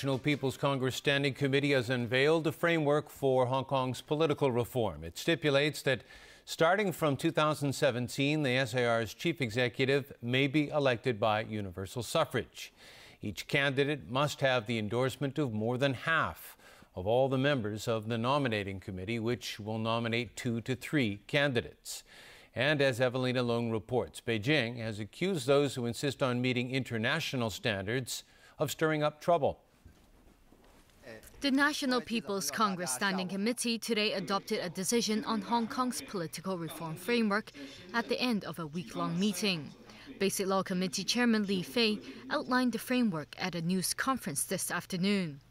National People's Congress Standing Committee has unveiled a framework for Hong Kong's political reform. It stipulates that starting from 2017, the SAR's chief executive may be elected by universal suffrage. Each candidate must have the endorsement of more than half of all the members of the nominating committee, which will nominate 2 to 3 candidates. And as Evelina Leung reports, Beijing has accused those who insist on meeting international standards of stirring up trouble. The National People's Congress Standing Committee today adopted a decision on Hong Kong's political reform framework at the end of a week-long meeting. Basic Law Committee Chairman Li Fei outlined the framework at a news conference this afternoon.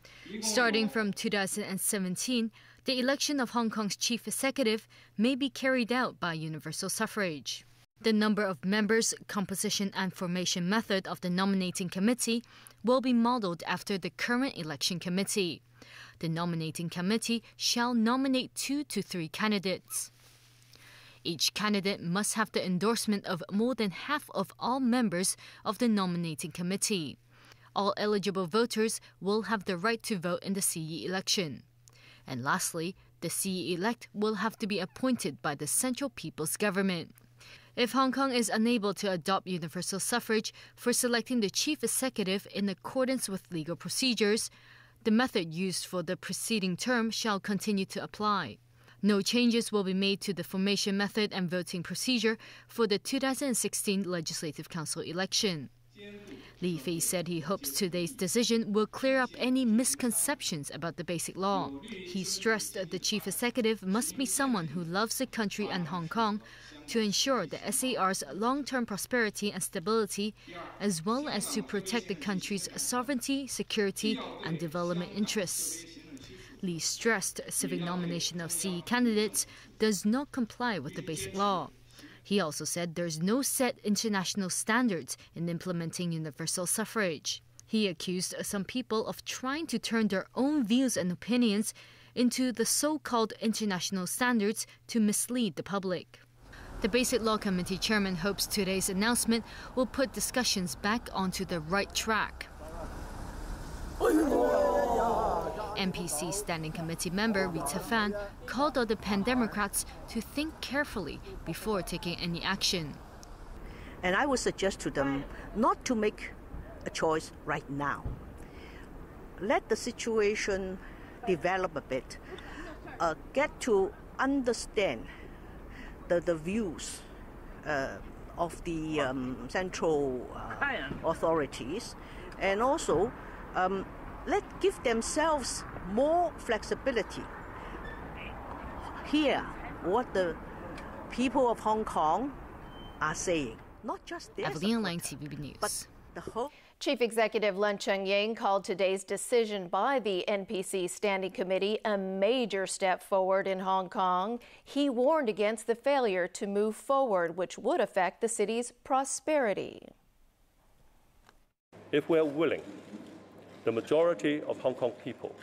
Starting from 2017, the election of Hong Kong's chief executive may be carried out by universal suffrage. The number of members, composition and formation method of the nominating committee will be modeled after the current election committee. The nominating committee shall nominate 2 to 3 candidates. Each candidate must have the endorsement of more than half of all members of the nominating committee. All eligible voters will have the right to vote in the CE election. And lastly, the CE-elect will have to be appointed by the Central People's Government. If Hong Kong is unable to adopt universal suffrage for selecting the chief executive in accordance with legal procedures, the method used for the preceding term shall continue to apply. No changes will be made to the formation method and voting procedure for the 2016 Legislative Council election. Li Fei said he hopes today's decision will clear up any misconceptions about the Basic Law. He stressed that the chief executive must be someone who loves the country and Hong Kong to ensure the SAR's long-term prosperity and stability, as well as to protect the country's sovereignty, security and development interests. Li stressed civic nomination of CE candidates does not comply with the Basic Law. He also said there's no set international standards in implementing universal suffrage. He accused some people of trying to turn their own views and opinions into the so-called international standards to mislead the public. The Basic Law Committee chairman hopes today's announcement will put discussions back onto the right track. NPC Standing Committee member Rita Fan called on the Pan-Democrats to think carefully before taking any action. And I would suggest to them not to make a choice right now. Let the situation develop a bit. Get to understand the views of the central authorities, and also give themselves more flexibility. Hear what the people of Hong Kong are saying. Not just their Evelina Leung, TVB News. But the whole. Chief Executive Leung Chun-ying called today's decision by the NPC Standing Committee a major step forward in Hong Kong. He warned against the failure to move forward, which would affect the city's prosperity. If we are willing, the majority of Hong Kong people,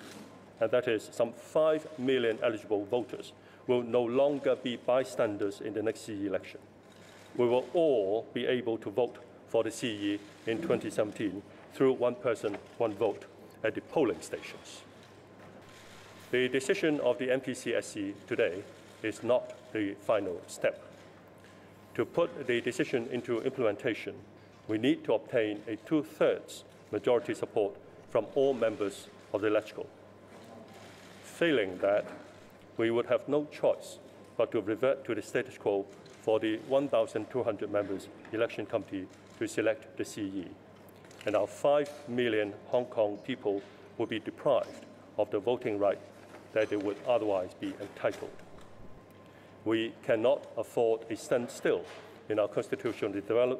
and that is some 5 million eligible voters, will no longer be bystanders in the next CE election. We will all be able to vote for the CE in 2017 through one person, one vote at the polling stations. The decision of the NPCSC today is not the final step. To put the decision into implementation, we need to obtain a 2/3 majority support from all members of the electorate. Failing that, we would have no choice but to revert to the status quo for the 1,200 members election committee to select the CE. And our 5 million Hong Kong people will be deprived of the voting right that they would otherwise be entitled. We cannot afford a standstill in our constitutional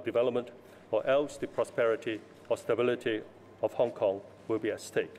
development, or else the prosperity or stability of Hong Kong will be at stake.